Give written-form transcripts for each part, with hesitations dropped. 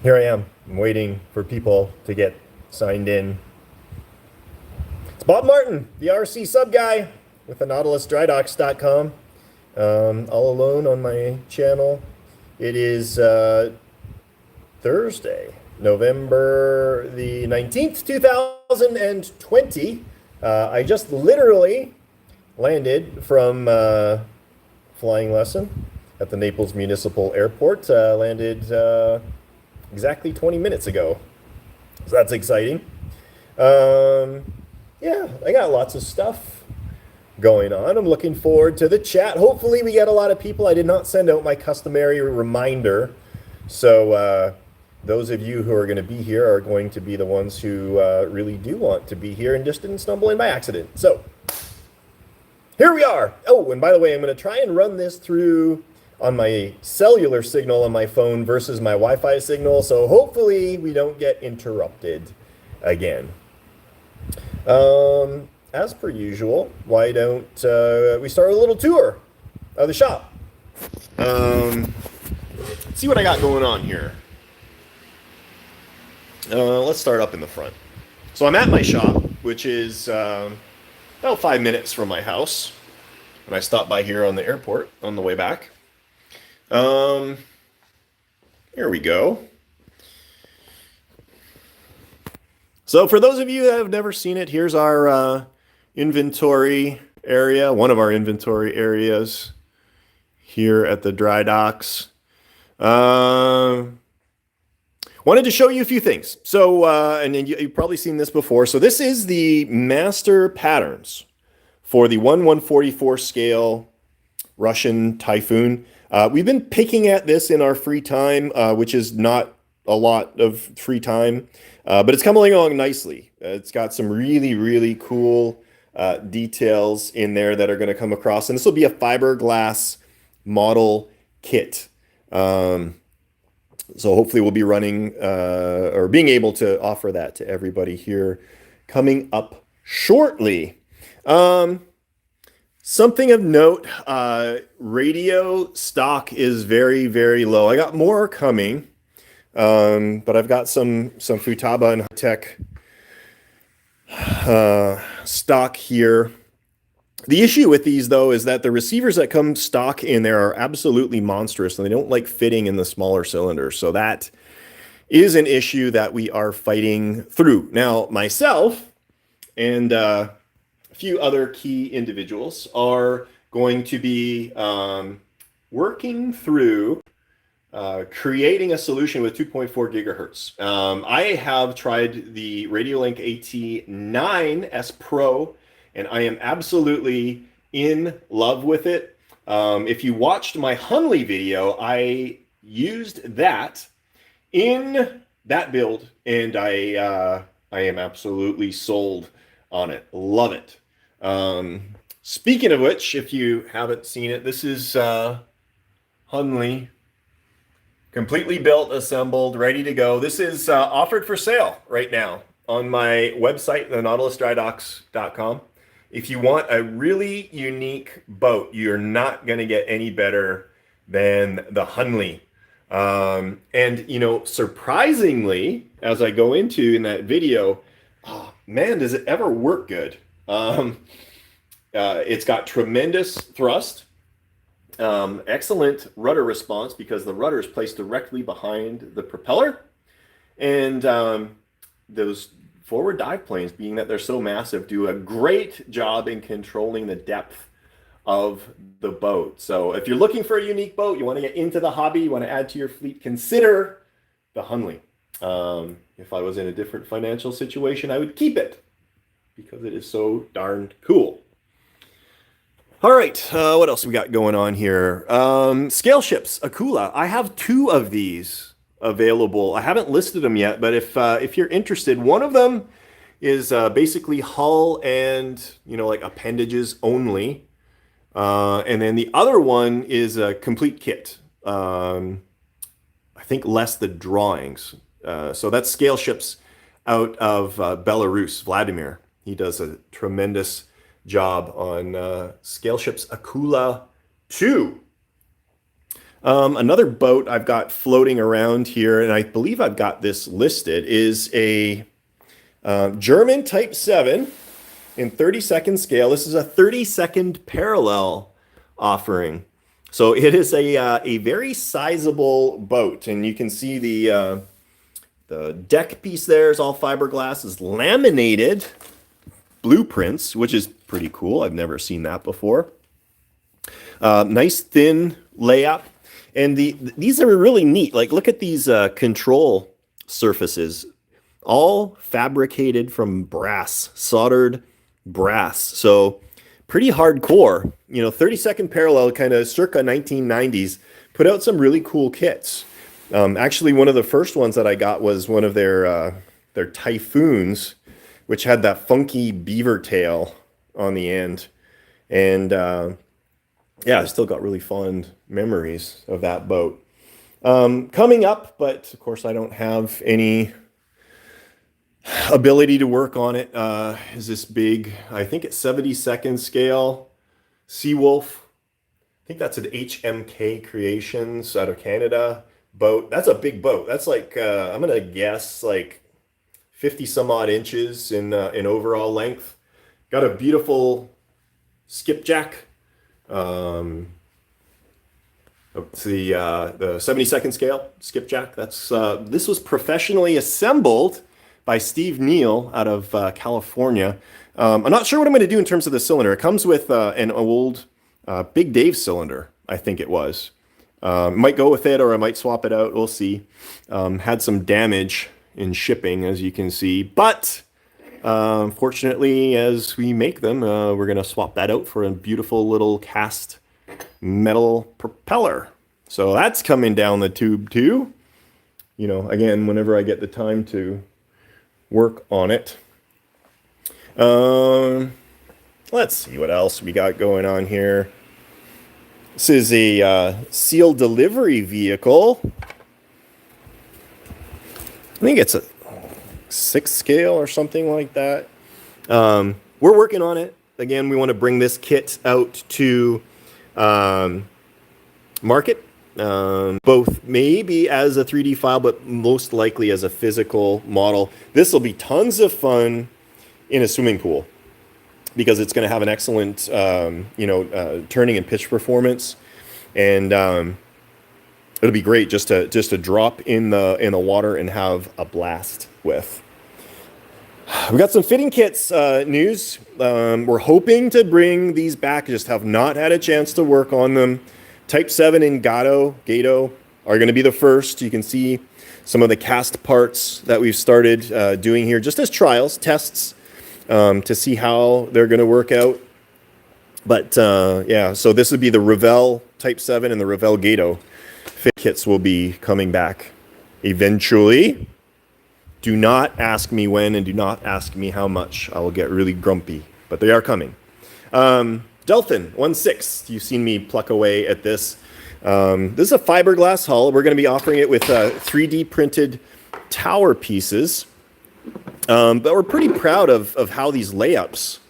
Here I am. I'm waiting for people to get signed in. It's Bob Martin, the RCSubGuy with the NautilusDryDocks.com. All alone on my channel. It is Thursday, November the 19th, 2020. I just literally landed from flying lesson at the Naples Municipal Airport. Landed exactly 20 minutes ago. So that's exciting. Yeah, I got lots of stuff going on. I'm looking forward to the chat. Hopefully we get a lot of people. I did not send out my customary reminder. So those of you who are going to be here are going to be the ones who really do want to be here and just didn't stumble in by accident. So here we are. Oh, and by the way, I'm going to try and run this through on my cellular signal on my phone versus my Wi-Fi signal. So hopefully we don't get interrupted again. As per usual, why don't we start a little tour of the shop? Let's see what I got going on here. Let's start up in the front. So I'm at my shop, which is about 5 minutes from my house. And I stopped by here on the airport on the way back. Here we go. So for those of you that have never seen it, here's our inventory area, one of our inventory areas here at the dry docks. Wanted to show you a few things. So, and you've probably seen this before. So this is the master patterns for the 1/144 scale Russian Typhoon. We've been picking at this in our free time, which is not a lot of free time, but it's coming along nicely. It's got some really, really cool details in there that are going to come across. And this will be a fiberglass model kit. So hopefully we'll be running or being able to offer that to everybody here coming up shortly. Something of note, radio stock is very, very low. I got more coming, but I've got some Futaba and Tech stock here. The issue with these, though, is that the receivers that come stock in there are absolutely monstrous, and they don't like fitting in the smaller cylinders. So that is an issue that we are fighting through. Now, myself and a few other key individuals are going to be working through creating a solution with 2.4 gigahertz. I have tried the Radiolink AT9S Pro, and I am absolutely in love with it. If you watched my Hunley video, I used that in that build, and I am absolutely sold on it. Love it. Speaking of which, if you haven't seen it, this is Hunley, completely built, assembled, ready to go. This is offered for sale right now on my website, thenautilusdrydocks.com. If you want a really unique boat, you're not going to get any better than the Hunley. And, you know, surprisingly, as I go into in that video, oh, man, does it ever work good. It's got tremendous thrust, excellent rudder response because the rudder is placed directly behind the propeller. And those forward dive planes, being that they're so massive, do a great job in controlling the depth of the boat. So if you're looking for a unique boat, you want to get into the hobby, you want to add to your fleet, consider the Hunley. If I was in a different financial situation, I would keep it because it is so darn cool. All right, what else we got going on here? Scale ships, Akula. I have 2 of these available. I haven't listed them yet, but if you're interested, one of them is basically hull and, you know, like appendages only. And then the other one is a complete kit. I think less the drawings. So that's Scale Ships out of Belarus, Vladimir. He does a tremendous job on Scale Ships Akula 2. Another boat I've got floating around here, and I believe I've got this listed, is a German Type 7 in 30-second scale. This is a 30-second parallel offering. So it is a very sizable boat, and you can see the deck piece there is all fiberglass, is laminated blueprints, which is pretty cool. I've never seen that before. Nice thin layup. And these are really neat. Like, look at these control surfaces, all fabricated from brass, soldered brass. So pretty hardcore. 30-second parallel, kind of circa 1990s, put out some really cool kits. Actually, one of the first ones that I got was one of their Typhoons, which had that funky beaver tail on the end. And yeah, I still got really fond memories of that boat. Coming up, but of course I don't have any ability to work on it, is this big, I think it's 70-second scale, Seawolf. I think that's an HMK Creations out of Canada boat. That's a big boat. That's like, I'm going to guess like 50 some odd inches in overall length. Got a beautiful skipjack. It's the 70-second scale skipjack. This was professionally assembled by Steve Neal out of California. I'm not sure what I'm going to do in terms of the cylinder. It comes with an old Big Dave cylinder, I think it was. Might go with it, or I might swap it out. We'll see. Had some damage in shipping, as you can see, but fortunately, as we make them, we're going to swap that out for a beautiful little cast metal propeller. So that's coming down the tube too. Again, whenever I get the time to work on it. Let's see what else we got going on here. This is a seal delivery vehicle. I think it's a 6th scale or something like that. We're working on it. Again, we want to bring this kit out to market, both maybe as a 3D file, but most likely as a physical model. This will be tons of fun in a swimming pool because it's going to have an excellent, turning and pitch performance, and it'll be great just to drop in the water and have a blast with. We got some fitting kits news. We're hoping to bring these back. Just have not had a chance to work on them. Type 7 and Gato are going to be the first. You can see some of the cast parts that we've started doing here, just as trials, tests, to see how they're going to work out. But yeah, so this would be the Revell Type 7 and the Revell Gato fit kits will be coming back eventually. Do not ask me when, and do not ask me how much. I will get really grumpy, but they are coming. Delphin 1/6. You've seen me pluck away at this. This is a fiberglass hull. We're going to be offering it with 3D printed tower pieces. But we're pretty proud of how these layups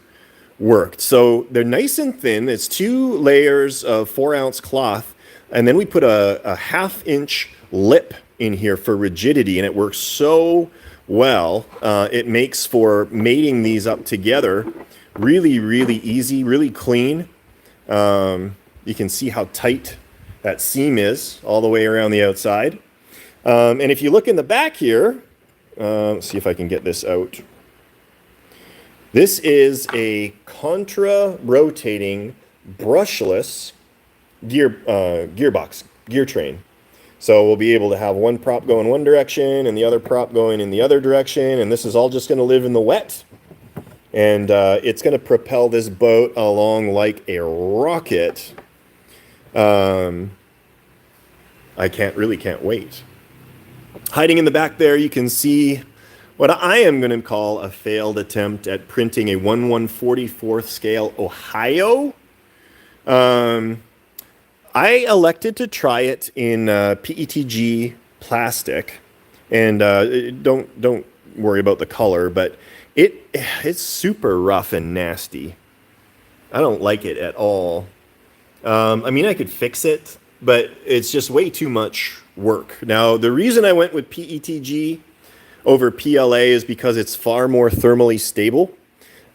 worked. So they're nice and thin. It's 2 layers of 4-ounce cloth, and then we put a 1/2-inch lip in here for rigidity, and it works so well. It makes for mating these up together really, really easy, really clean. You can see how tight that seam is all the way around the outside. And if you look in the back here, let's see if I can get this out. This is a contra-rotating brushless gearbox, gear train. So we'll be able to have one prop go in one direction and the other prop going in the other direction. And this is all just going to live in the wet. And it's going to propel this boat along like a rocket. I really can't wait. Hiding in the back there, you can see what I am going to call a failed attempt at printing a 1/144th scale Ohio. I elected to try it in PETG plastic, and don't worry about the color, but it's super rough and nasty. I don't like it at all. I mean, I could fix it, but it's just way too much work. Now, the reason I went with PETG over PLA is because it's far more thermally stable,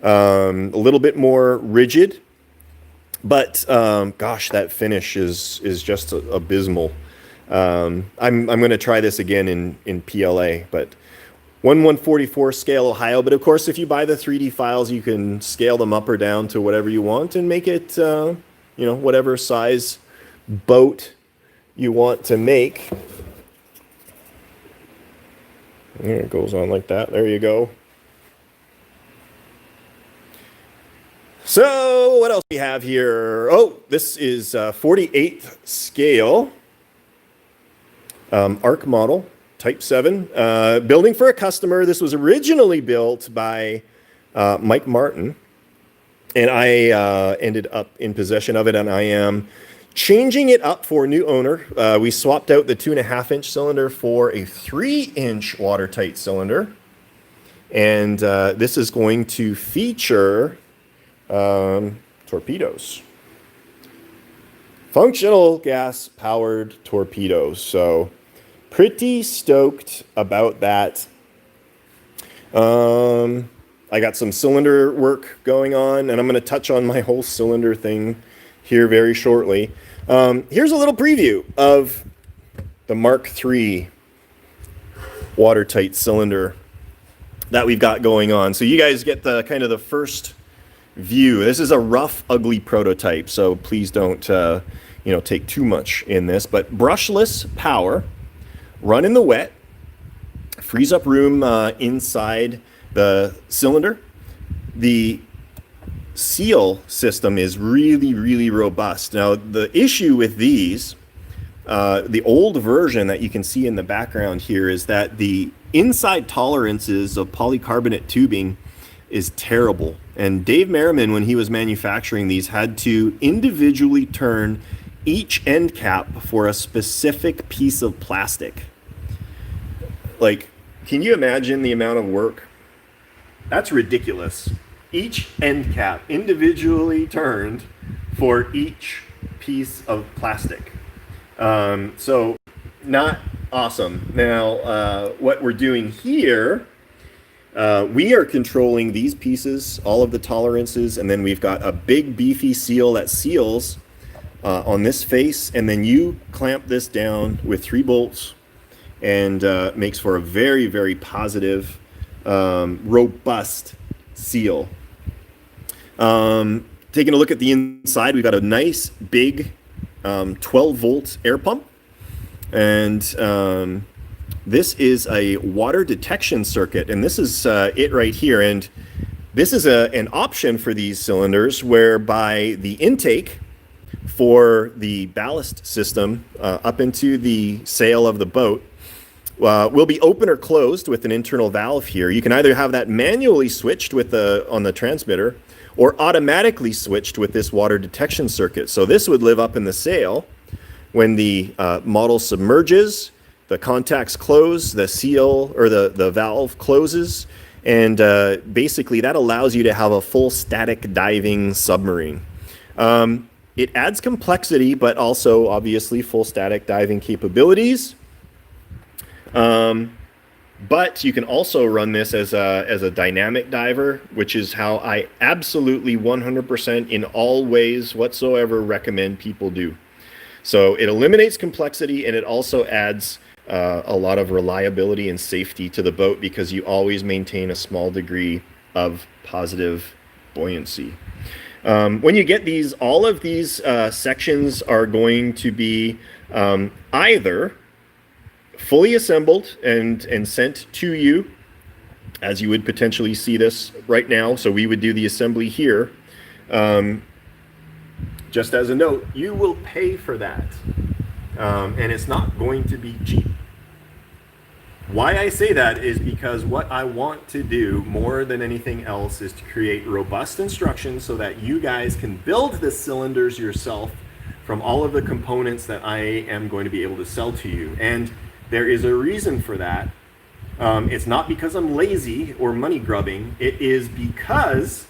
a little bit more rigid, but gosh, that finish is just abysmal. I'm going to try this again in PLA, but 1/144 scale Ohio. But of course, if you buy the 3D files, you can scale them up or down to whatever you want and make it, whatever size boat you want to make. There it goes on like that. There you go. So what else do we have here? Oh, this is 48th scale ARC model, Type 7. Building for a customer. This was originally built by Mike Martin, and I ended up in possession of it, and I am changing it up for a new owner. We swapped out the 2.5-inch cylinder for a 3-inch watertight cylinder, and this is going to feature torpedoes. Functional gas-powered torpedoes. So pretty stoked about that. I got some cylinder work going on, and I'm going to touch on my whole cylinder thing here very shortly. Here's a little preview of the Mark III watertight cylinder that we've got going on. So you guys get the kind of the first view. This is a rough, ugly prototype, so please don't take too much in this. But brushless power, run in the wet, frees up room inside the cylinder. The seal system is really, really robust. Now, the issue with these, the old version that you can see in the background here, is that the inside tolerances of polycarbonate tubing is terrible. And Dave Merriman, when he was manufacturing these, had to individually turn each end cap for a specific piece of plastic. Like, can you imagine the amount of work? That's ridiculous. Each end cap individually turned for each piece of plastic. So not awesome. Now, what we're doing here, we are controlling these pieces, all of the tolerances, and then we've got a big beefy seal that seals on this face, and then you clamp this down with 3 bolts, and makes for a very, very positive, robust seal. Taking a look at the inside, we've got a nice big 12-volt air pump, and this is a water detection circuit, and this is it right here. And this is an option for these cylinders whereby the intake for the ballast system up into the sail of the boat will be open or closed with an internal valve here. You can either have that manually switched with on the transmitter, or automatically switched with this water detection circuit. So this would live up in the sail. When the model submerges, the contacts close, the seal or the valve closes, and basically that allows you to have a full static diving submarine. It adds complexity, but also obviously full static diving capabilities. But you can also run this as a dynamic diver, which is how I absolutely 100% in all ways whatsoever recommend people do. So it eliminates complexity, and it also adds a lot of reliability and safety to the boat, because you always maintain a small degree of positive buoyancy. When you get these, all of these sections are going to be either fully assembled and sent to you, as you would potentially see this right now. So we would do the assembly here. Just as a note, you will pay for that, and it's not going to be cheap. Why I say that is because what I want to do more than anything else is to create robust instructions so that you guys can build the cylinders yourself from all of the components that I am going to be able to sell to you. And there is a reason for that. It's not because I'm lazy or money grubbing. It is because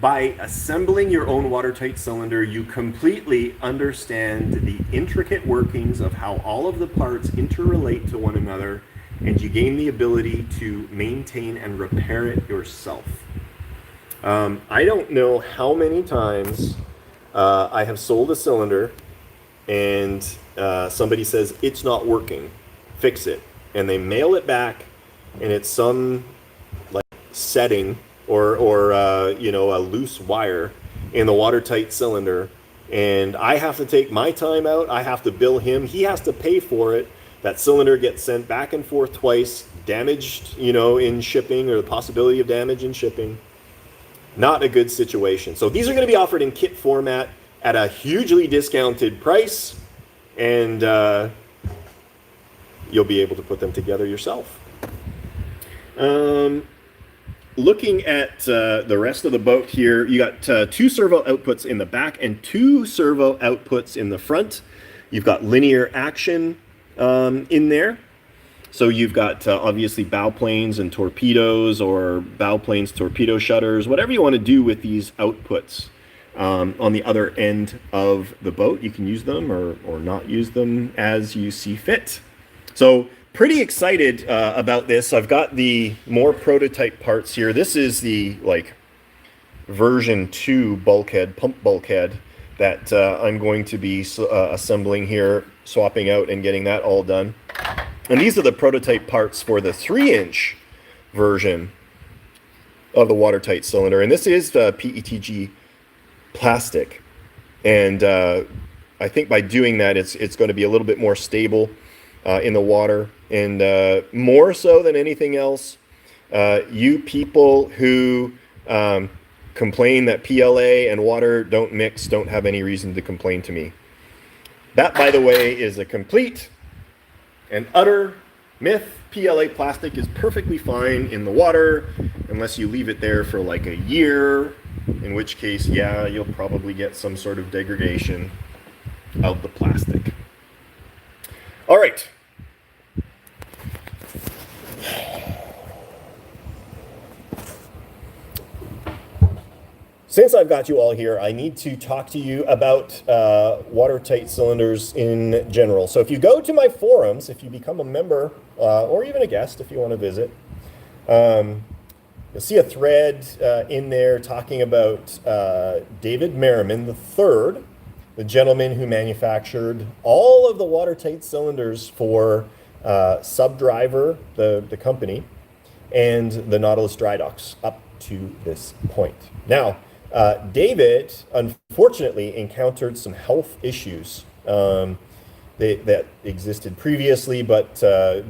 By assembling your own watertight cylinder, you completely understand the intricate workings of how all of the parts interrelate to one another, and you gain the ability to maintain and repair it yourself. I don't know how many times I have sold a cylinder and somebody says, it's not working, fix it. And they mail it back, and it's some like setting or you know, a loose wire in the watertight cylinder, and I have to take my time out. I have to bill him. He has to pay for it. That cylinder gets sent back and forth twice, damaged, you know, in shipping, or the possibility of damage in shipping. Not a good situation. So these are going to be offered in kit format at a hugely discounted price, and you'll be able to put them together yourself. Looking at the rest of the boat here, you got 2 servo outputs in the back and 2 servo outputs in the front. You've got linear action in there. So you've got obviously bow planes and torpedoes, or bow planes, torpedo shutters, whatever you want to do with these outputs. On the other end of the boat, you can use them or not use them as you see fit. So pretty excited about this. I've got the more prototype parts here. This is the like version 2 bulkhead, pump bulkhead, that I'm going to be assembling here, swapping out and getting that all done. And these are the prototype parts for the 3-inch version of the watertight cylinder. And this is PETG plastic. And I think by doing that, it's going to be a little bit more stable in the water. And more so than anything else, you people who complain that PLA and water don't mix don't have any reason to complain to me. That, by the way, is a complete and utter myth. PLA plastic is perfectly fine in the water unless you leave it there for like a year, in which case, yeah, you'll probably get some sort of degradation of the plastic. All right. Since I've got you all here, I need to talk to you about watertight cylinders in general. So if you go to my forums, if you become a member, or even a guest if you want to visit, you'll see a thread in there talking about David Merriman III, the gentleman who manufactured all of the watertight cylinders for Subdriver, the company, and the Nautilus dry docks up to this point. Now, David, unfortunately, encountered some health issues that existed previously, but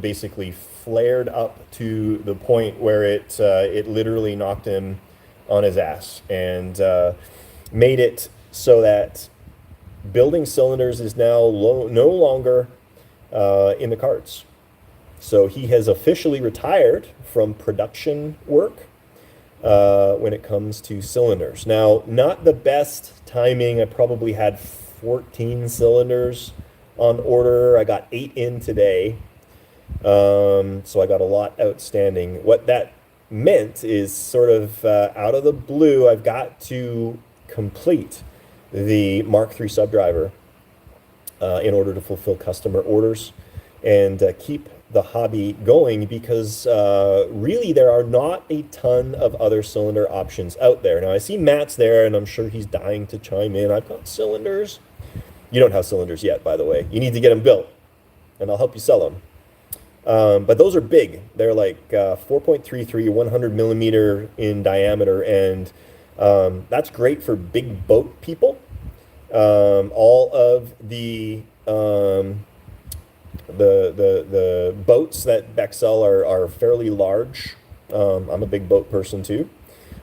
basically flared up to the point where it literally knocked him on his ass, and made it so that building cylinders is now no longer in the cards. So he has officially retired from production work when it comes to cylinders. Now, not the best timing. I probably had 14 cylinders on order. I got 8 in today. So I got a lot outstanding. What that meant is sort of out of the blue, I've got to complete the Mark III Subdriver in order to fulfill customer orders and keep the hobby going, because really there are not a ton of other cylinder options out there. Now I see Matt's there, and I'm sure he's dying to chime in. I've got cylinders. You don't have cylinders yet, by the way. You need to get them built, and I'll help you sell them. But those are big. They're like 4.33, 100 millimeter in diameter, and that's great for big boat people. All of the boats that Beck sell are fairly large. I'm a big boat person too,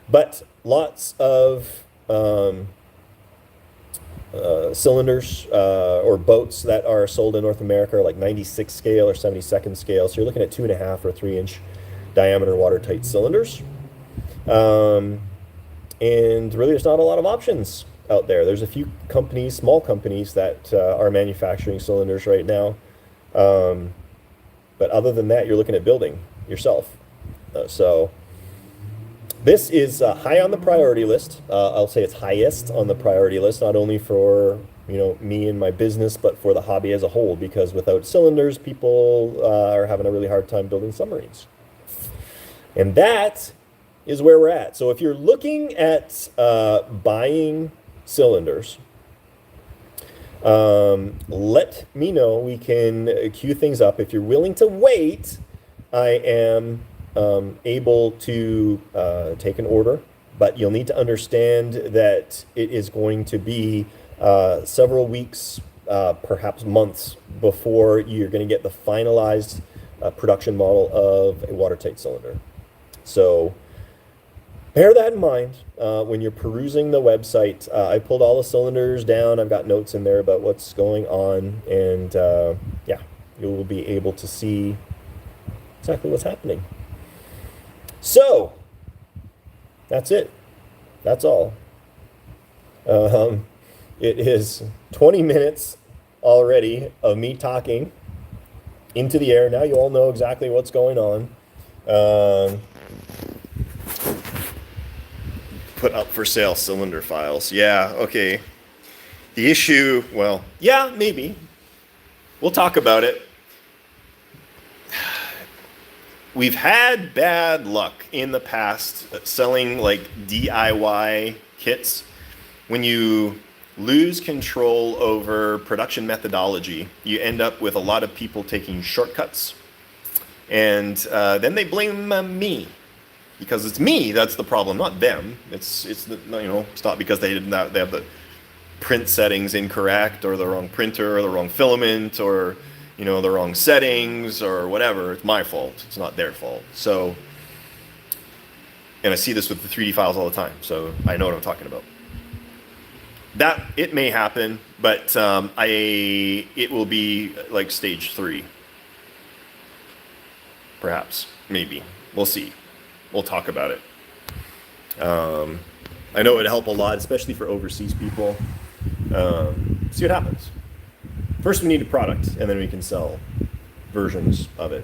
but lots of cylinders or boats that are sold in North America are like 96 scale or 72nd scale. So you're looking at 2.5 or 3-inch diameter watertight cylinders. And really there's not a lot of options out there. There's a few companies, small companies, that are manufacturing cylinders right now. But other than that, you're looking at building yourself. So This is high on the priority list. I'll say it's highest on the priority list, not only for me and my business, but for the hobby as a whole, because without cylinders, people are having a really hard time building submarines. And that is where we're at. So if you're looking at buying cylinders, let me know. We can queue things up. If you're willing to wait, I am able to take an order, but you'll need to understand that it is going to be several weeks, perhaps months, before you're going to get the finalized production model of a watertight cylinder. So bear that in mind when you're perusing the website. I pulled all the cylinders down. I've got notes in there about what's going on, and yeah, you will be able to see exactly what's happening. So that's it. That's all. It is 20 minutes already of me talking into the air. Now you all know exactly what's going on. Put up for sale cylinder files. Yeah, okay. The issue, well, yeah, maybe. We'll talk about it. We've had bad luck in the past selling like DIY kits. When you lose control over production methodology, you end up with a lot of people taking shortcuts. And then they blame me. Because it's me that's the problem, not them. It's not because they have the print settings incorrect, or the wrong printer, or the wrong filament, or the wrong settings, or whatever. It's my fault. It's not their fault. So, and I see this with the 3D files all the time, so I know what I'm talking about. That it may happen, but it will be like stage 3, perhaps, maybe. We'll see. We'll talk about it. I know it would help a lot, especially for overseas people. See what happens. First, we need a product, and then we can sell versions of it.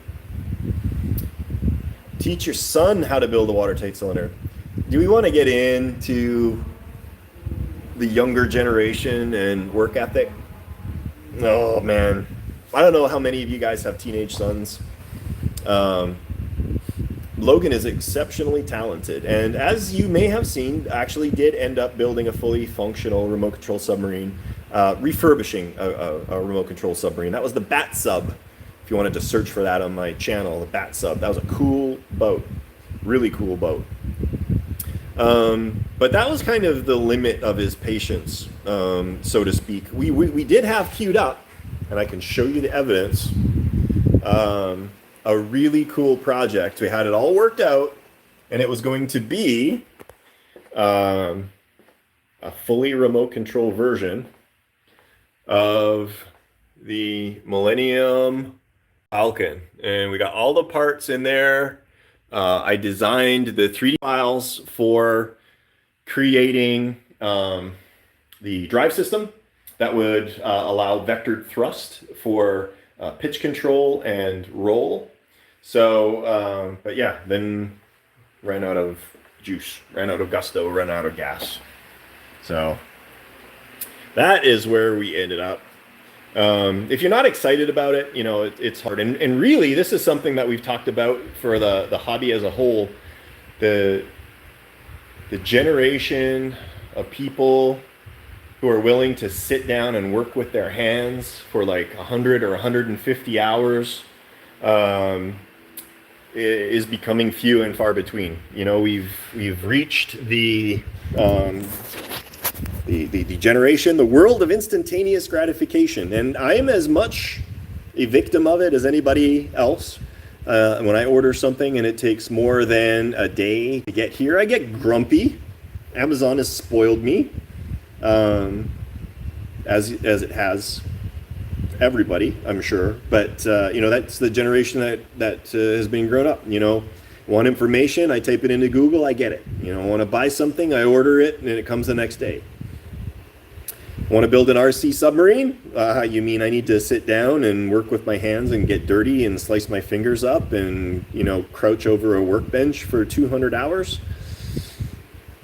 Teach your son how to build a watertight cylinder. Do we want to get into the younger generation and work ethic? Oh, man. I don't know how many of you guys have teenage sons. Logan is exceptionally talented, and as you may have seen, actually did end up building a fully functional remote control submarine, refurbishing a remote control submarine. That was the Bat Sub. If you wanted to search for that on my channel, the Bat Sub. That was a cool boat, really cool boat. But that was kind of the limit of his patience, so to speak. We did have queued up, and I can show you the evidence. A really cool project. We had it all worked out, and it was going to be a fully remote control version of the Millennium Falcon. And we got all the parts in there. I designed the 3D files for creating the drive system that would allow vectored thrust for pitch control and roll. So, but yeah, then ran out of juice, ran out of gusto, ran out of gas. So that is where we ended up. If you're not excited about it, it's hard. And really, this is something that we've talked about for the hobby as a whole. The generation of people who are willing to sit down and work with their hands for like 100 or 150 hours is becoming few and far between. We've reached the generation, the world of instantaneous gratification, and I am as much a victim of it as anybody else. When I order something and it takes more than a day to get here, I get grumpy. Amazon has spoiled me. As it has everybody, I'm sure, but that's the generation that has been grown up. Want information, I type it into Google, I get it. Want to buy something, I order it, and it comes the next day. Want to build an RC submarine? You mean I need to sit down and work with my hands and get dirty and slice my fingers up and crouch over a workbench for 200 hours?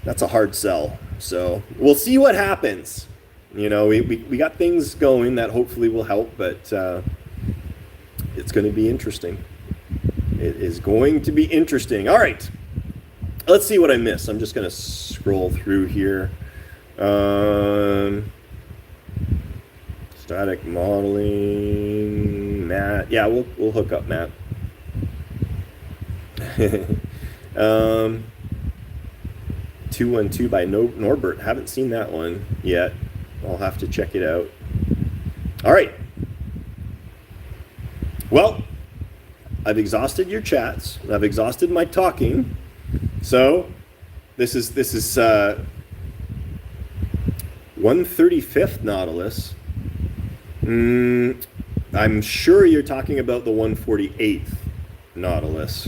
that's a hard sell. So we'll see what happens. You know, we got things going that hopefully will help, but it's going to be interesting. It is going to be interesting. All right. Let's see what I missed. I'm just going to scroll through here. Static modeling, Matt. Yeah, we'll hook up Matt. 212 by Norbert. Haven't seen that one yet. I'll have to check it out. All right. Well, I've exhausted your chats. I've exhausted my talking. So this is 135th Nautilus. I'm sure you're talking about the 148th Nautilus,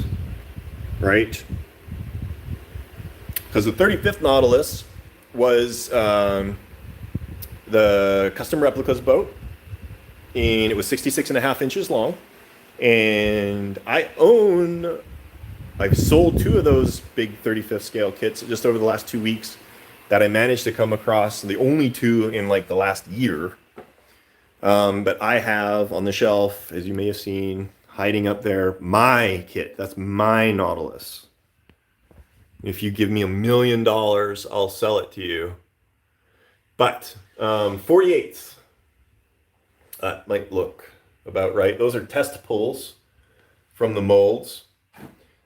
right? Because the 35th Nautilus was the custom replicas boat, and it was 66.5 inches long. And I've sold 2 of those big 35th scale kits just over the last 2 weeks that I managed to come across, the only 2 in like the last year. But I have on the shelf, as you may have seen, hiding up there, my kit. That's my Nautilus. If you give me $1 million, I'll sell it to you. But 48th, might look about right. Those are test pulls from the molds.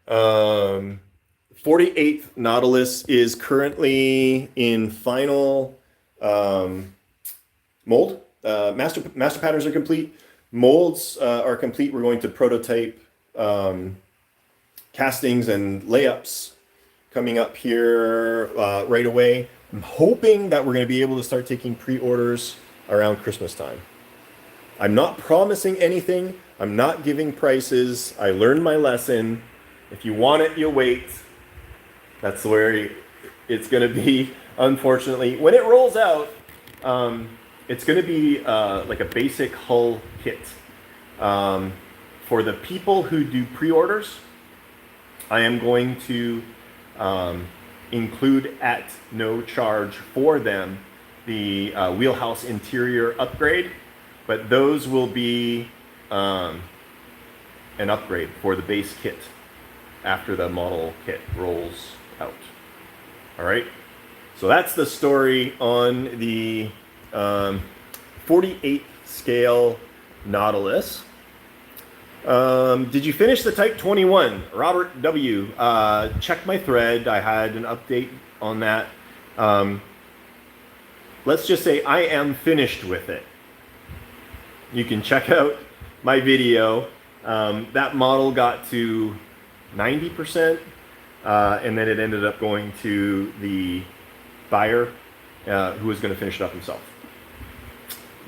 48th Nautilus is currently in final mold. Master patterns are complete. Molds are complete. We're going to prototype castings and layups coming up here right away. I'm hoping that we're going to be able to start taking pre-orders around Christmas time. I'm not promising anything. I'm not giving prices. I learned my lesson. If you want it, you wait. That's where it's going to be, unfortunately. When it rolls out, it's going to be like a basic hull kit. For the people who do pre-orders, I am going to include at no charge for them the wheelhouse interior upgrade, but those will be an upgrade for the base kit after the model kit rolls out. All right, so that's the story on the 48 scale Nautilus. Did you finish the Type 21? Robert W. Check my thread. I had an update on that. Let's just say I am finished with it. You can check out my video. That model got to 90%, and then it ended up going to the buyer who was going to finish it up himself.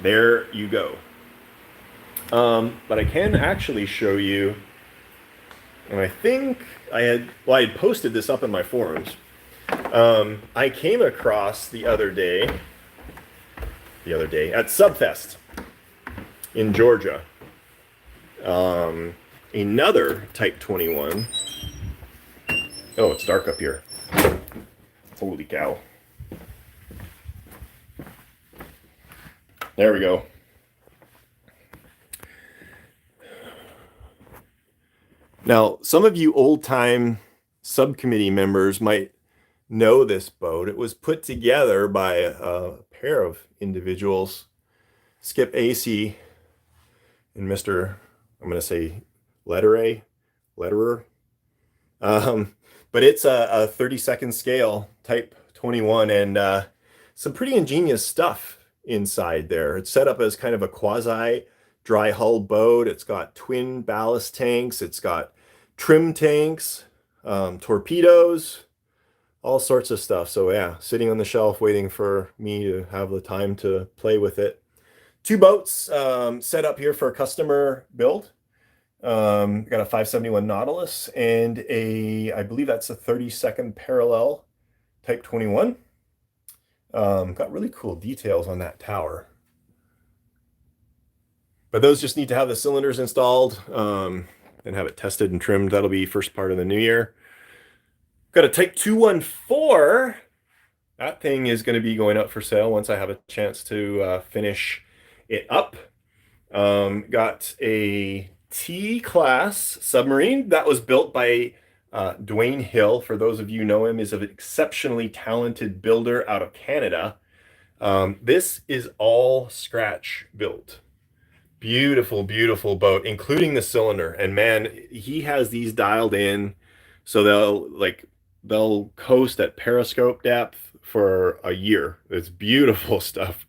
There you go. But I can actually show you, and I think I had posted this up in my forums. I came across the other day at Subfest in Georgia, another Type 21. Oh, it's dark up here. Holy cow. There we go. Now, some of you old-time subcommittee members might know this boat. It was put together by a pair of individuals, Skip Acey and Mr. I'm going to say Letterer. But it's a 32nd scale Type 21 and some pretty ingenious stuff inside there. It's set up as kind of a quasi dry hull boat. It's got twin ballast tanks. It's got trim tanks, torpedoes, all sorts of stuff. So yeah, sitting on the shelf waiting for me to have the time to play with it. 2 boats set up here for a customer build. Got a 571 Nautilus and I believe that's a 32nd parallel Type 21. Got really cool details on that tower. But those just need to have the cylinders installed and have it tested and trimmed. That'll be first part of the new year. Got a Type 214 that thing is going to be going up for sale once I have a chance to finish it up. Got a T-class submarine that was built by Dwayne Hill. For those of you who know him, is an exceptionally talented builder out of Canada. This is all scratch built. Beautiful, beautiful boat, including the cylinder. And man, he has these dialed in so they'll coast at periscope depth for a year. It's beautiful stuff.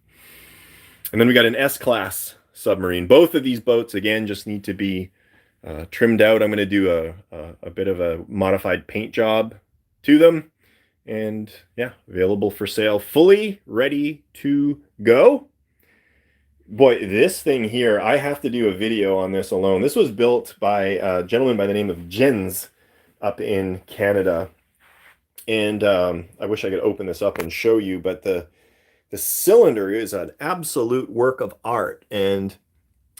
And then we got an S-class submarine. Both of these boats, again, just need to be trimmed out. I'm going to do a bit of a modified paint job to them. And yeah, available for sale, fully ready to go. Boy, this thing here, I have to do a video on this alone. This was built by a gentleman by the name of Jens up in Canada. And I wish I could open this up and show you, but the cylinder is an absolute work of art. And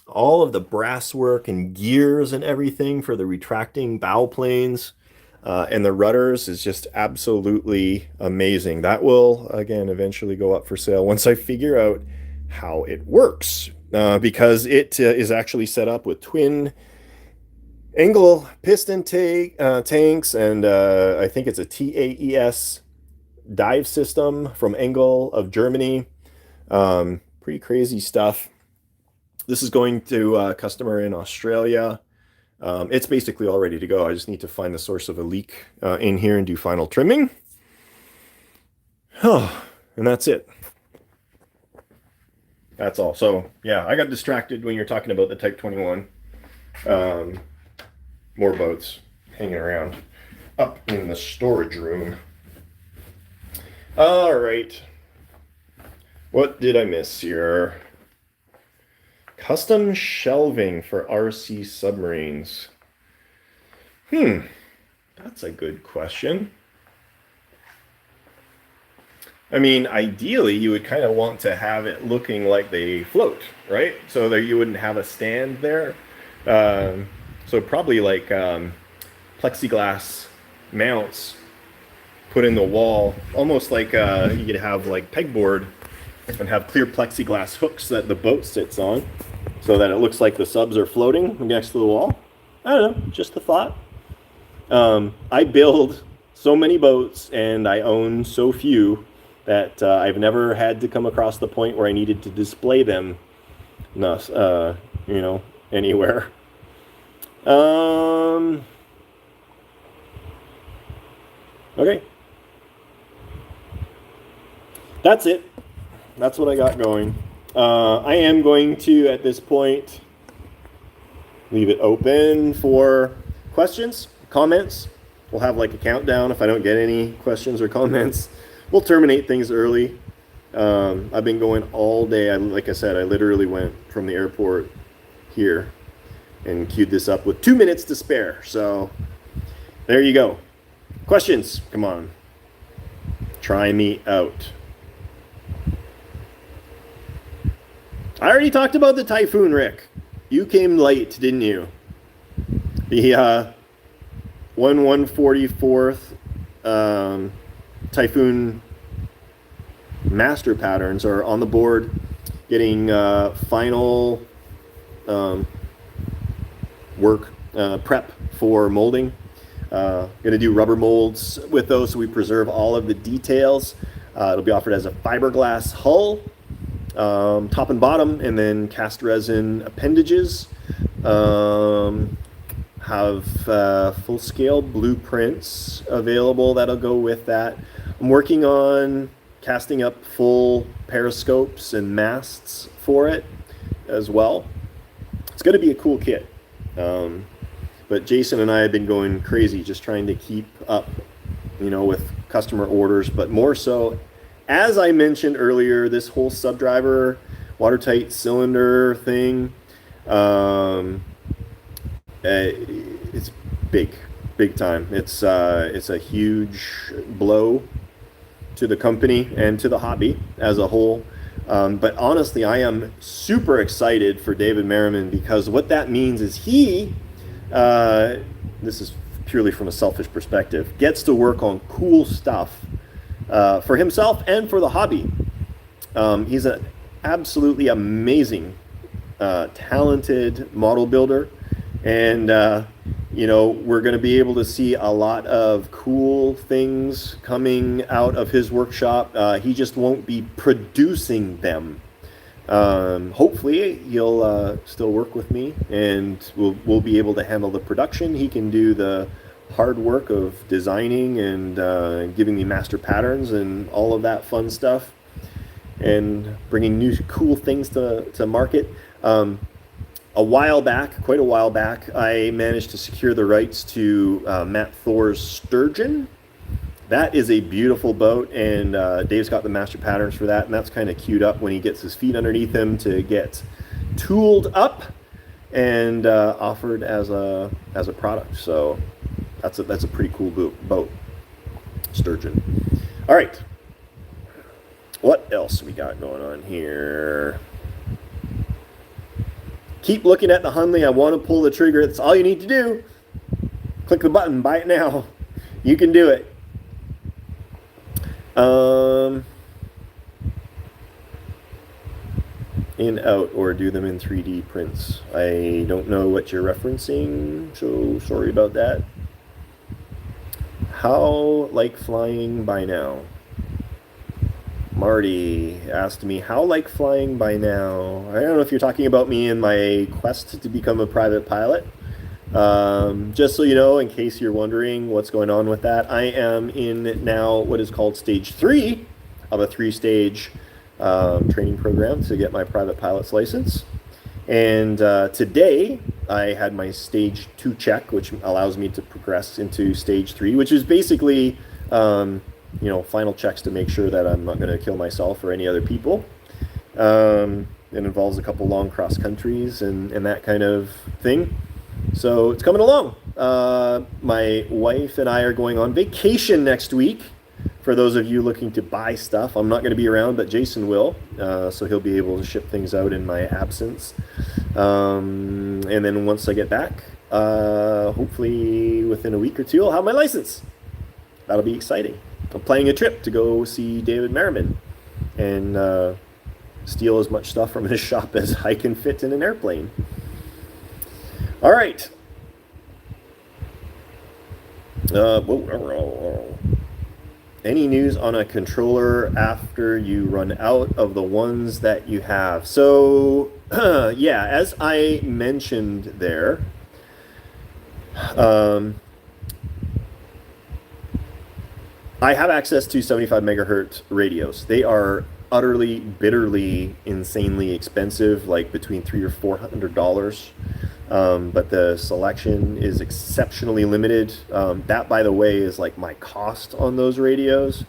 all of the brass work and gears and everything for the retracting bow planes and the rudders is just absolutely amazing. That will, again, eventually go up for sale once I figure out how it works, because it is actually set up with twin angle piston tanks, and I think it's a TAES dive system from Engel of Germany. Pretty crazy stuff. This is going to a customer in Australia. It's basically all ready to go. I just need to find the source of a leak in here and do final trimming. Oh, and that's it. That's all. So yeah, I got distracted when you're talking about the Type 21. More boats hanging around up in the storage room. All right. What did I miss here? Custom shelving for RC submarines. That's a good question. I mean, ideally, you would kind of want to have it looking like they float, right? So that you wouldn't have a stand there. So probably like plexiglass mounts put in the wall, almost like you could have like pegboard and have clear plexiglass hooks that the boat sits on so that it looks like the subs are floating next to the wall. I don't know, just a thought. I build so many boats and I own so few that I've never had to come across the point where I needed to display them, anywhere. Okay. That's it. That's what I got going. I am going to, at this point, leave it open for questions, comments. We'll have like a countdown. If I don't get any questions or comments, we'll terminate things early. I've been going all day. Like I said, I literally went from the airport here and queued this up with 2 minutes to spare. So there you go. Questions? Come on. Try me out. I already talked about the Typhoon, Rick. You came late, didn't you? The 1/144th Typhoon master patterns are on the board, getting final work prep for molding. Going to do rubber molds with those so we preserve all of the details. It'll be offered as a fiberglass hull, top and bottom, and then cast resin appendages. Have full-scale blueprints available that'll go with that. I'm working on casting up full periscopes and masts for it as well. It's going to be a cool kit. But Jason and I have been going crazy just trying to keep up, with customer orders, but more so, as I mentioned earlier, this whole subdriver watertight cylinder thing, it's big time. It's a huge blow to the company and to the hobby as a whole. But honestly, I am super excited for David Merriman, because what that means is he, this is purely from a selfish perspective, gets to work on cool stuff for himself and for the hobby. He's an absolutely amazing, talented model builder, and we're going to be able to see a lot of cool things coming out of his workshop. He just won't be producing them. Hopefully he'll still work with me, and we'll be able to handle the production. He can do the hard work of designing and giving me master patterns and all of that fun stuff, and bringing new cool things to market. Quite a while back, I managed to secure the rights to Matt Thor's Sturgeon. That is a beautiful boat, and Dave's got the master patterns for that, and that's kind of queued up when he gets his feet underneath him to get tooled up and offered as a product. So that's a pretty cool boat, Sturgeon. All right, what else we got going on here? Keep looking at the Hunley. I want to pull the trigger. That's all you need to do. Click the button. Buy it now. You can do it. In, out, or do them in 3D prints. I don't know what you're referencing, so sorry about that. How like flying by now? Marty asked me, how like flying by now? I don't know if you're talking about me in my quest to become a private pilot. Just so you know, in case you're wondering what's going on with that, I am in now what is called stage 3 of a 3-stage training program to get my private pilot's license. And today I had my stage 2 check, which allows me to progress into stage 3, which is basically final checks to make sure that I'm not going to kill myself or any other people. It involves a couple long cross countries and that kind of thing. So it's coming along. My wife and I are going on vacation next week. For those of you looking to buy stuff, I'm not going to be around, but Jason will. So he'll be able to ship things out in my absence. And then once I get back, hopefully within a week or two, I'll have my license. That'll be exciting. I'm planning a trip to go see David Merriman and steal as much stuff from his shop as I can fit in an airplane. All right. Any news on a controller after you run out of the ones that you have? So, yeah, as I mentioned there, I have access to 75 megahertz radios. They are utterly, bitterly, insanely expensive, like between $300 or $400. But the selection is exceptionally limited. That, by the way, is like my cost on those radios.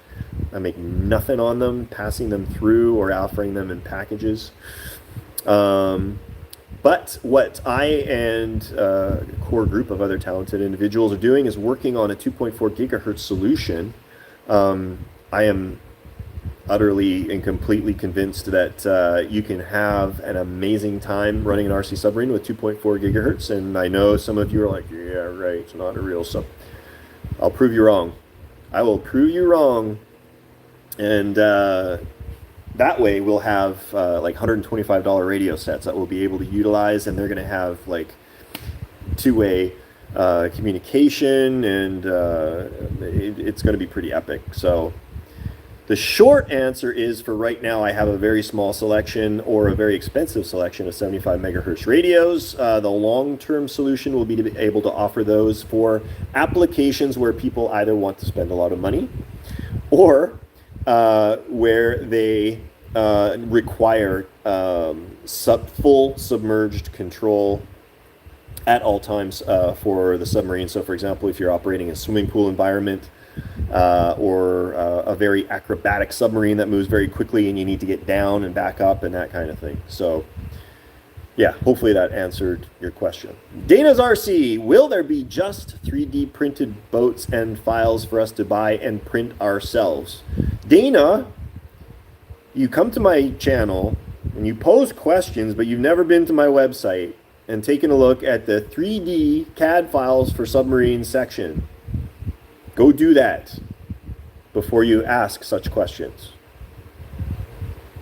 I make nothing on them, passing them through or offering them in packages. But what I and a core group of other talented individuals are doing is working on a 2.4 gigahertz solution. I am utterly and completely convinced that you can have an amazing time running an RC submarine with 2.4 gigahertz, and I know some of you are like, yeah, right, it's not a real sub. I'll prove you wrong. I will prove you wrong, and that way we'll have like $125 radio sets that we'll be able to utilize, and they're going to have like two-way communication, and it's going to be pretty epic. So the short answer is, for right now, I have a very small selection or a very expensive selection of 75 megahertz radios. The long-term solution will be to be able to offer those for applications where people either want to spend a lot of money or where they require full submerged control at all times for the submarine. So, for example, if you're operating a swimming pool environment, or a very acrobatic submarine that moves very quickly and you need to get down and back up and that kind of thing. So, yeah, hopefully that answered your question. Dana's RC, will there be just 3D printed boats and files for us to buy and print ourselves? Dana, you come to my channel and you pose questions, but you've never been to my website and taken a look at the 3D CAD files for submarine section. Go do that. before you ask such questions?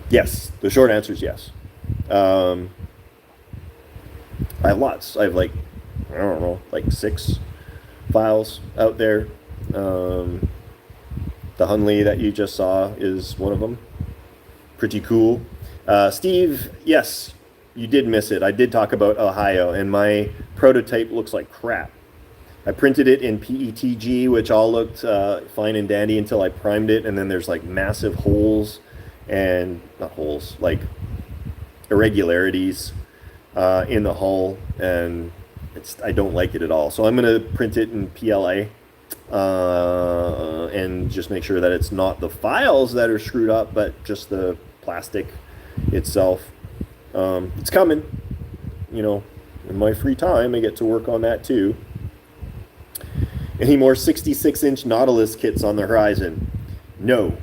Yes, the short answer is yes. I have lots. I have like, I don't know, like 6 files out there. The Hunley that you just saw is one of them. Pretty cool. Steve, yes, you did miss it. I did talk about Ohio, and my prototype looks like crap. I printed it in PETG, which all looked fine and dandy until I primed it, and then there's like massive holes and, not holes, like irregularities in the hull, and I don't like it at all. So I'm going to print it in PLA and just make sure that it's not the files that are screwed up, but just the plastic itself. It's coming, you know, in my free time I get to work on that too. Any more 66-inch Nautilus kits on the horizon? No.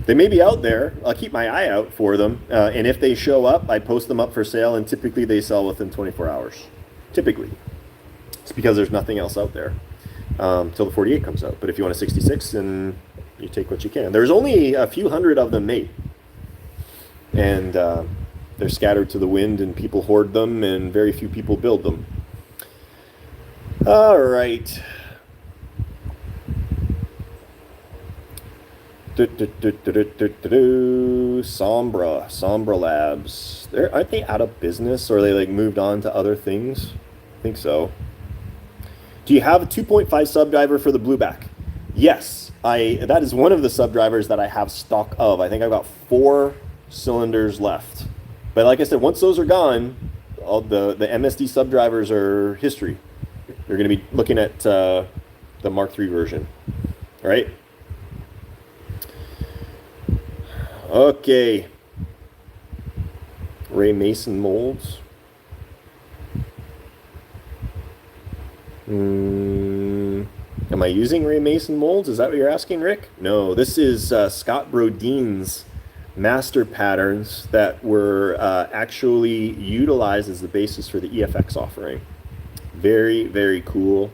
They may be out there. I'll keep my eye out for them. And if they show up, I post them up for sale, and typically they sell within 24 hours. Typically. It's because there's nothing else out there till the 48 comes out. But if you want a 66, then you take what you can. There's only a few hundred of them made. And they're scattered to the wind, and people hoard them, and very few people build them. All right. Sombra Labs. Aren't they out of business, or they like moved on to other things? I think so. Do you have a 2.5 subdriver for the Blueback? Yes, that is one of the subdrivers that I have stock of. I think I've got 4 cylinders left. But like I said, once those are gone, all the MSD subdrivers are history. You're going to be looking at the Mark III version. All right? Okay. Ray Mason molds. Am I using Ray Mason molds? Is that what you're asking, Rick? No, this is Scott Brodine's master patterns that were actually utilized as the basis for the EFX offering. Very, very cool.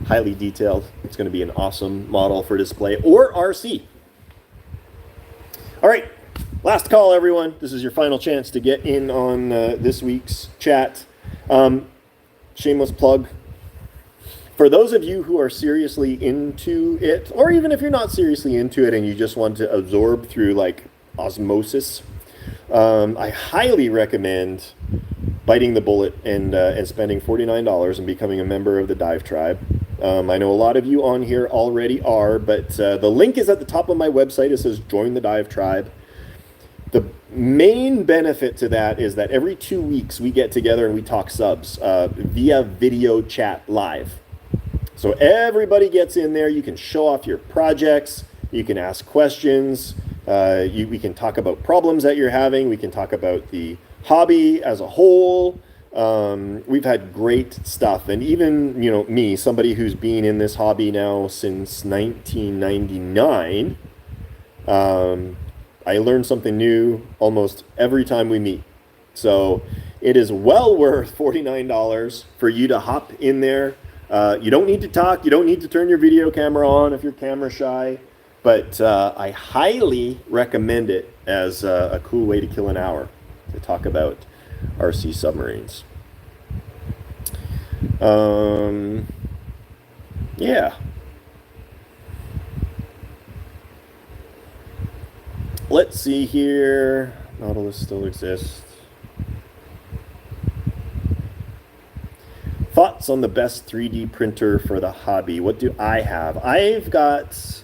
Highly detailed. It's going to be an awesome model for display or RC. All right, last call, everyone. This is your final chance to get in on this week's chat. Shameless plug. For those of you who are seriously into it, or even if you're not seriously into it and you just want to absorb through like osmosis, I highly recommend biting the bullet and spending $49 and becoming a member of the Dive Tribe. I know a lot of you on here already are, but the link is at the top of my website. It says join the Dive Tribe. The main benefit to that is that every 2 weeks we get together and we talk subs via video chat live. So everybody gets in there. You can show off your projects. You can ask questions. We can talk about problems that you're having. We can talk about the hobby as a whole. We've had great stuff. And even, you know, me, somebody who's been in this hobby now since 1999, I learn something new almost every time we meet. So it is well worth $49 for you to hop in there. You don't need to talk. You don't need to turn your video camera on if you're camera shy. But I highly recommend it as a cool way to kill an hour to talk about RC submarines. Yeah. Let's see here. Nautilus still exists. Thoughts on the best 3D printer for the hobby? What do I have? I've got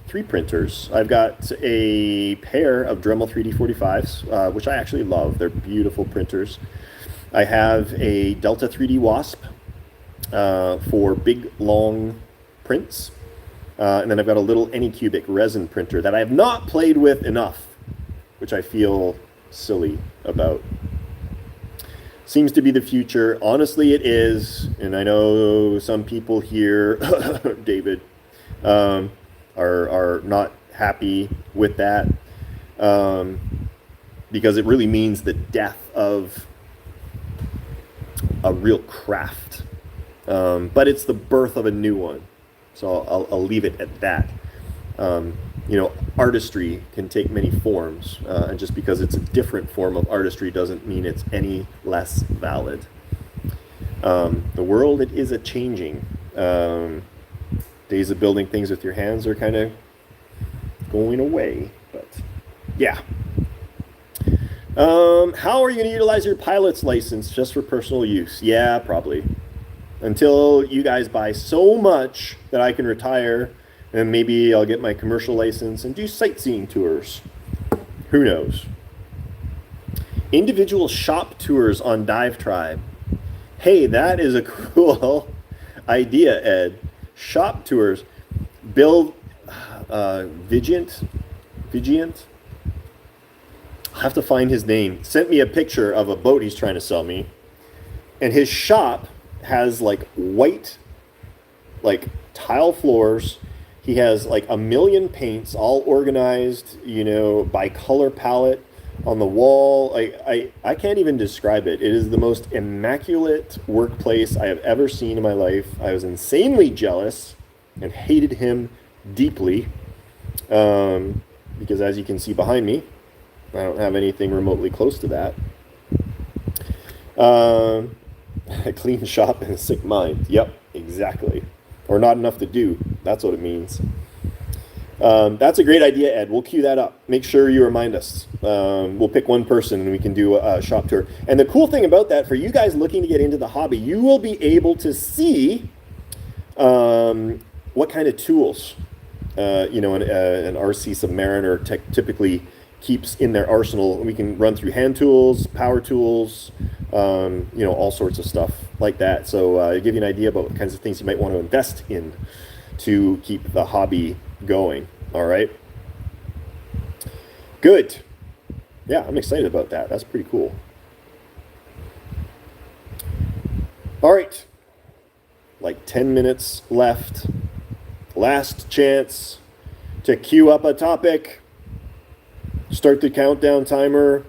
3 printers. I've got a pair of Dremel 3D 45s, which I actually love. They're beautiful printers. I have a Delta 3D Wasp for big, long prints. And then I've got a little Anycubic resin printer that I have not played with enough, which I feel silly about. Seems to be the future. Honestly, it is. And I know some people here, David, are not happy with that because it really means the death of a real craft But it's the birth of a new one. So I'll leave it at that. You know, artistry can take many forms, and just because it's a different form of artistry doesn't mean it's any less valid. The world, it is a changing. Days of building things with your hands are kind of going away, but yeah. How are you going to utilize your pilot's license just for personal use? Yeah, probably. Until you guys buy so much that I can retire, and maybe I'll get my commercial license and do sightseeing tours. Who knows? Individual shop tours on Dive Tribe. Hey, that is a cool idea, Ed. Shop tours. Bill Vigiant? I'll have to find his name. Sent me a picture of a boat he's trying to sell me. And his shop has like white, like tile floors. He has like a million paints all organized, you know, by color palette on the wall. I can't even describe it. It is the most immaculate workplace I have ever seen in my life. I was insanely jealous and hated him deeply, because as you can see behind me, I don't have anything remotely close to that. A clean shop and a sick mind. Yep, exactly. Or not enough to do. That's what it means. That's a great idea, Ed. We'll queue that up. Make sure you remind us. We'll pick one person and we can do a shop tour. And the cool thing about that, for you guys looking to get into the hobby, you will be able to see what kind of tools you know, an RC Submariner typically keeps in their arsenal. We can run through hand tools, power tools, you know, all sorts of stuff like that. So give you an idea about what kinds of things you might want to invest in to keep the hobby going. All right. Good. Yeah, I'm excited about that. That's pretty cool. All right. Like 10 minutes left. Last chance to queue up a topic. Start the countdown timer.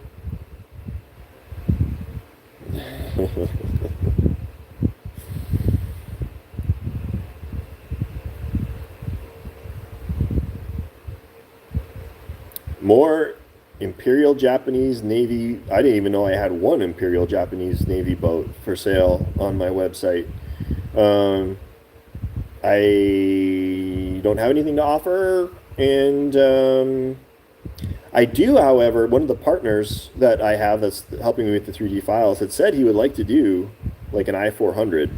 More Imperial Japanese Navy. I didn't even know I had one Imperial Japanese Navy boat for sale on my website. I don't have anything to offer, and I do, however, one of the partners that I have that's helping me with the 3D files had said he would like to do like an I-400.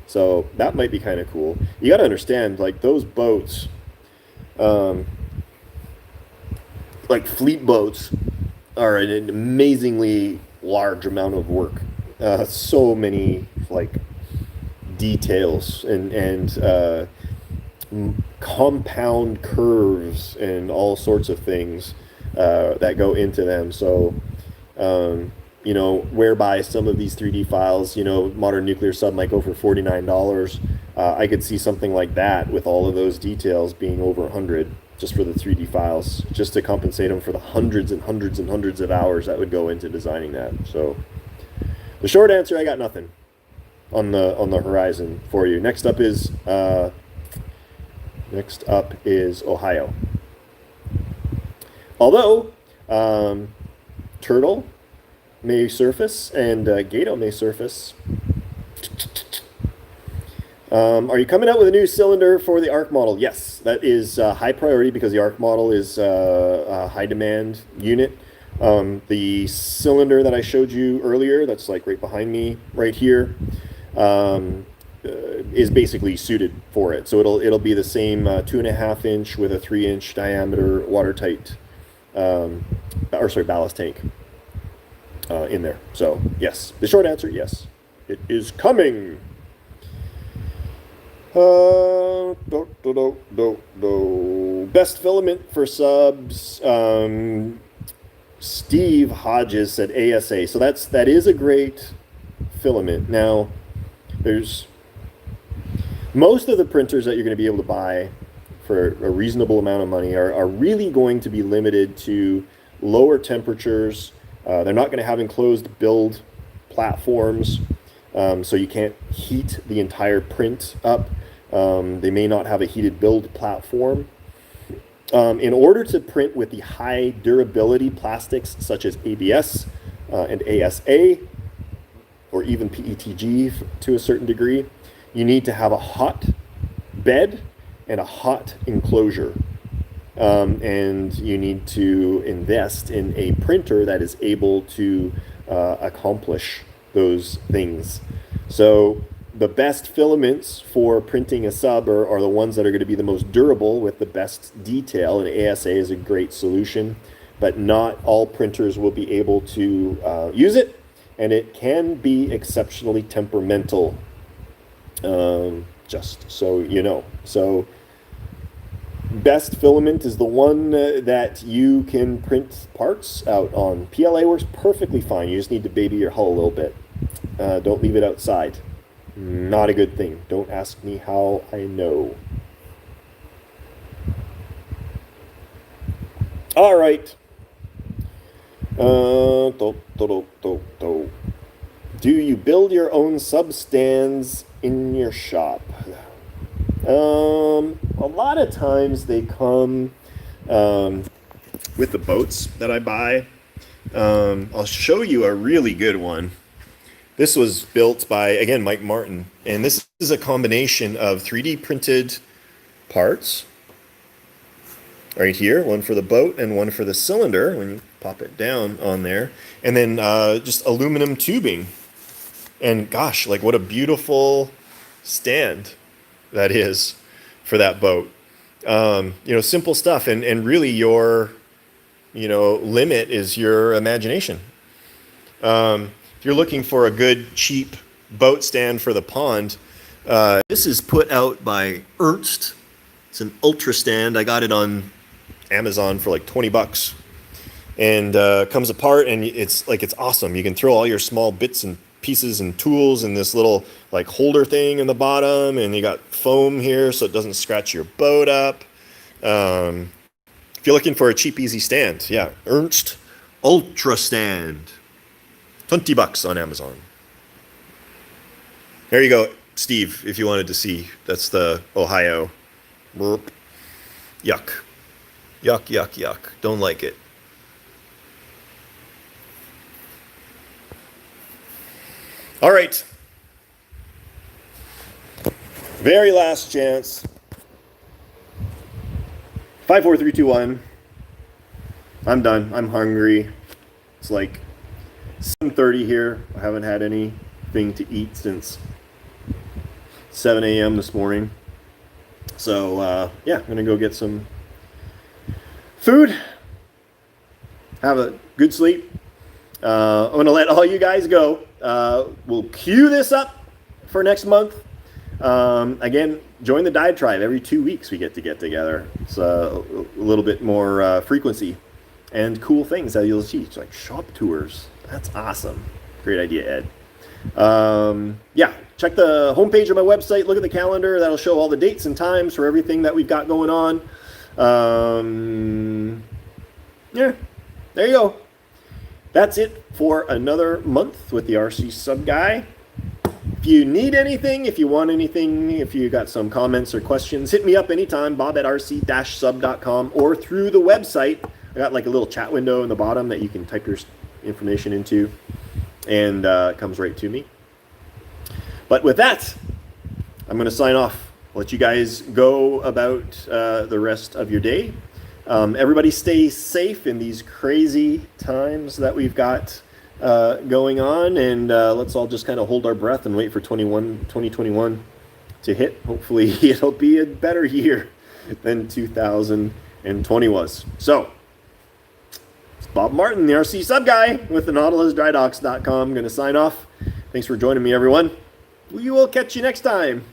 So that might be kind of cool. You got to understand, like those boats, like fleet boats, are an amazingly large amount of work. So many like details and compound curves and all sorts of things that go into them. So, you know, whereby some of these 3D files, you know, modern nuclear sub might go for $49. I could see something like that with all of those details being over 100 just for the 3D files, just to compensate them for the hundreds and hundreds and hundreds of hours that would go into designing that. So the short answer, I got nothing on the horizon for you. Next up is Ohio. Although Turtle may surface and Gato may surface. Are you coming out with a new cylinder for the ARC model? Yes, that is high priority because the ARC model is a high demand unit. The cylinder that I showed you earlier, that's like right behind me right here, is basically suited for it. So it'll be the same 2.5 inch with a 3 inch diameter watertight, ballast tank in there. So yes, the short answer, yes, it is coming. Best filament for subs. Steve Hodges said ASA. So that is a great filament. Now, there's most of the printers that you're going to be able to buy for a reasonable amount of money are really going to be limited to lower temperatures. They're not going to have enclosed build platforms. so you can't heat the entire print up. They may not have a heated build platform. In order to print with the high durability plastics such as ABS and ASA, or even PETG to a certain degree, you need to have a hot bed and a hot enclosure. And you need to invest in a printer that is able to accomplish those things. So the best filaments for printing a sub are the ones that are going to be the most durable with the best detail, and ASA is a great solution, but not all printers will be able to use it, and it can be exceptionally temperamental, just so you know. So best filament is the one that you can print parts out on. PLA works perfectly fine. You just need to baby your hull a little bit. Don't leave it outside. Not a good thing. Don't ask me how I know. All right. Do you build your own substands in your shop? A lot of times they come with the boats that I buy. I'll show you a really good one. This was built by, again, Mike Martin. And this is a combination of 3D printed parts. Right here, one for the boat and one for the cylinder when you pop it down on there. And then just aluminum tubing. And gosh, like what a beautiful stand that is for that boat. Simple stuff. And really your, limit is your imagination. If you're looking for a good, cheap boat stand for the pond, this is put out by Ernst. It's an ultra stand. I got it on Amazon for like $20. And comes apart, and it's awesome. You can throw all your small bits and pieces and tools in this little like holder thing in the bottom, and you got foam here so it doesn't scratch your boat up. If you're looking for a cheap, easy stand, yeah, Ernst Ultra Stand. $20 on Amazon. There you go, Steve, if you wanted to see. That's the Ohio. Burp. Yuck. Yuck, yuck, yuck. Don't like it. All right. Very last chance. 5, 4, 3, 2, 1. I'm done. I'm hungry. It's like 7:30 here. I haven't had anything to eat since 7 a.m. this morning. So, yeah, I'm going to go get some food. Have a good sleep. I'm going to let all you guys go. We'll queue this up for next month. Again, join the Dive Tribe. Every 2 weeks we get together. It's a little bit more frequency and cool things that you'll see. It's like shop tours. That's awesome. Great idea, Ed. Yeah, check the homepage of my website. Look at the calendar. That'll show all the dates and times for everything that we've got going on. Yeah, there you go. That's it for another month with the RCSubGuy. If you need anything, if you want anything, if you got some comments or questions, hit me up anytime, bob@rc-sub.com, or through the website. I got like a little chat window in the bottom that you can type your information into, and it comes right to me. But with that, I'm going to sign off. I'll let you guys go about the rest of your day. Everybody stay safe in these crazy times that we've got going on, and let's all just kind of hold our breath and wait for 2021 to hit. Hopefully it'll be a better year than 2020 was. So, it's Bob Martin, the RCSubGuy with the NautilusDryDocks.com. I'm going to sign off. Thanks for joining me, everyone. We will catch you next time.